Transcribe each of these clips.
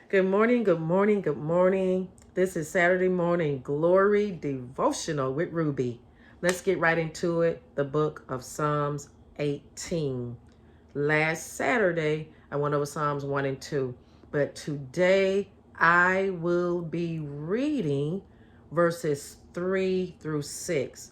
Good morning, good morning, good morning. This is Saturday Morning Glory Devotional with Ruby. Let's get right into it. The book of Psalms 18. Last Saturday, I went over Psalms 1 and 2, but today I will be reading verses 3 through 6,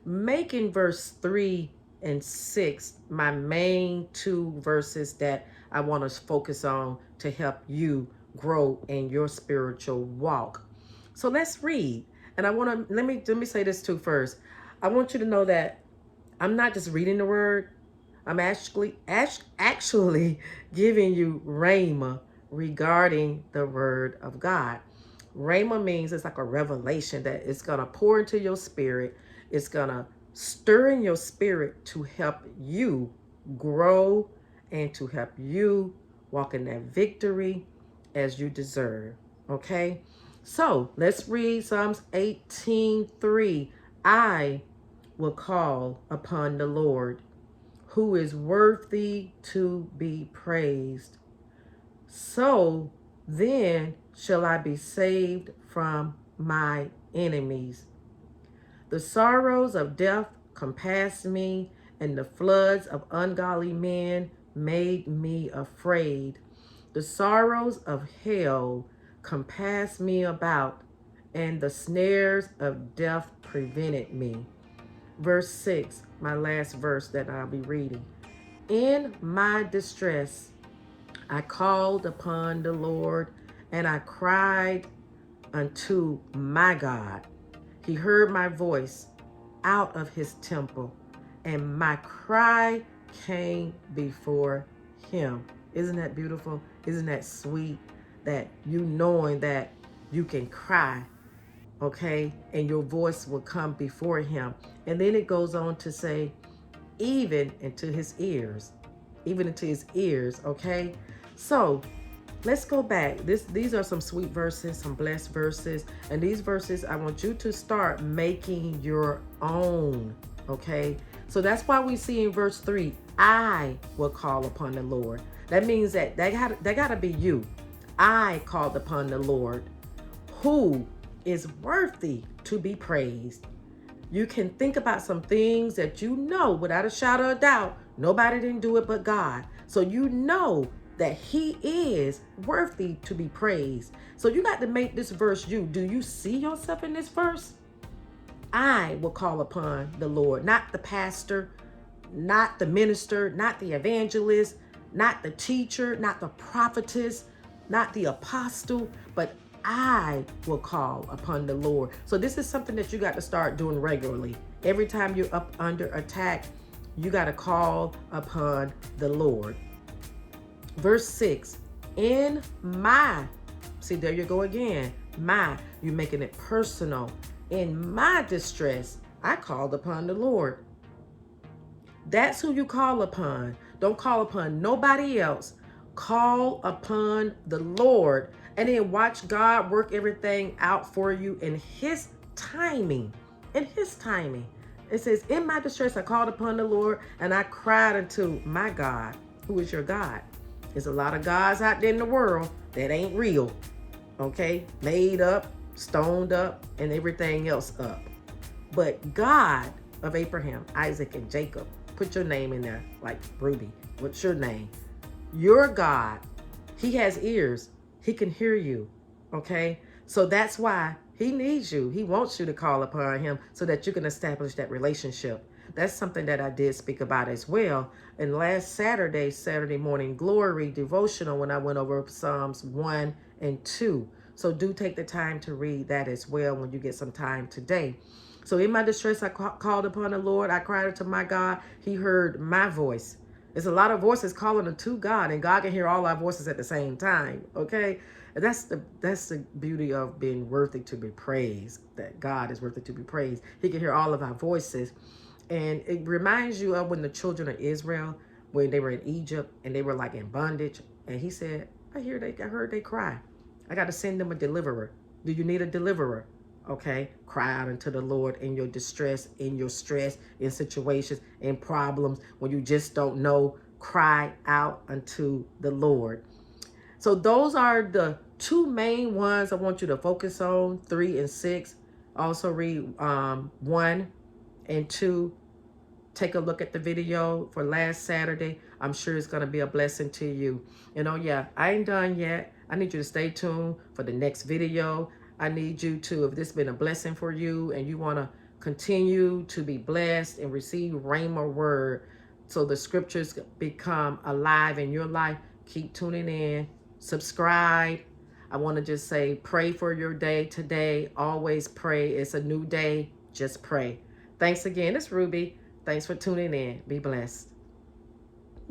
making verse 3 and 6 my main two verses that I want to focus on to help you grow in your spiritual walk. So let's read. And I want to let me say this too first. I want you to know that I'm not just reading the word. I'm actually giving you Rhema regarding the word of God. Rhema means it's like a revelation that it's going to pour into your spirit. It's going to stir in your spirit to help you grow and to help you walk in that victory as you deserve. Okay? So let's read Psalms 18:3. I will call upon the Lord, who is worthy to be praised. So then shall I be saved from my enemies. The sorrows of death compassed me, and the floods of ungodly men made me afraid. The sorrows of hell compassed me about, and the snares of death prevented me. Verse 6, my last verse that I'll be reading. In my distress, I called upon the Lord, and I cried unto my God. He heard my voice out of his temple, and my cry came before him. Isn't that beautiful? Isn't that sweet? That you knowing that you can cry, okay, and your voice will come before him. And then it goes on to say, even into his ears, okay? So let's go back. These are some sweet verses, some blessed verses, and these verses I want you to start making your own, okay? So that's why we see in verse 3, I will call upon the Lord. That means that gotta be you. I called upon the Lord, who is worthy to be praised. You can think about some things that you know without a shadow of doubt, nobody didn't do it but God. So you know that he is worthy to be praised. So you got to make this verse you. Do you see yourself in this verse? I will call upon the Lord, not the pastor, not the minister, not the evangelist, not the teacher, not the prophetess, not the apostle, but I will call upon the Lord. So this is something that you got to start doing regularly. Every time you're up under attack, you got to call upon the Lord. Verse 6, in my, see, there you go again. You're making it personal. In my distress, I called upon the Lord. That's who you call upon. Don't call upon nobody else. Call upon the Lord, and then watch God work everything out for you in his timing. In his timing. It says, in my distress, I called upon the Lord, and I cried unto my God. Who is your God? There's a lot of gods out there in the world that ain't real. Okay? Made up, stoned up, and everything else up. But God of Abraham, Isaac, and Jacob, put your name in there, like Ruby. What's your name? Your God, he has ears. He can hear you, okay? So that's why he needs you. He wants you to call upon him so that you can establish that relationship. That's something that I did speak about as well. And last Saturday Morning Glory Devotional, when I went over Psalms 1 and 2. So do take the time to read that as well when you get some time today. So in my distress, I called upon the Lord. I cried unto my God. He heard my voice. There's a lot of voices calling unto God, and God can hear all our voices at the same time, okay? And that's the beauty of being worthy to be praised, that God is worthy to be praised. He can hear all of our voices. And it reminds you of when the children of Israel, when they were in Egypt and they were like in bondage. And he said, I heard they cry. I got to send them a deliverer. Do you need a deliverer? Okay, cry out unto the Lord in your distress, in your stress, in situations, in problems, when you just don't know, cry out unto the Lord. So those are the two main ones I want you to focus on, 3 and 6. Also read 1 and 2. Take a look at the video for last Saturday. I'm sure it's going to be a blessing to you. And oh yeah, I ain't done yet. I need you to stay tuned for the next video. I need you to, if this has been a blessing for you and you want to continue to be blessed and receive Rhema word so the scriptures become alive in your life, keep tuning in, subscribe. I want to just say, pray for your day today. Always pray. It's a new day. Just pray. Thanks again. It's Ruby. Thanks for tuning in. Be blessed.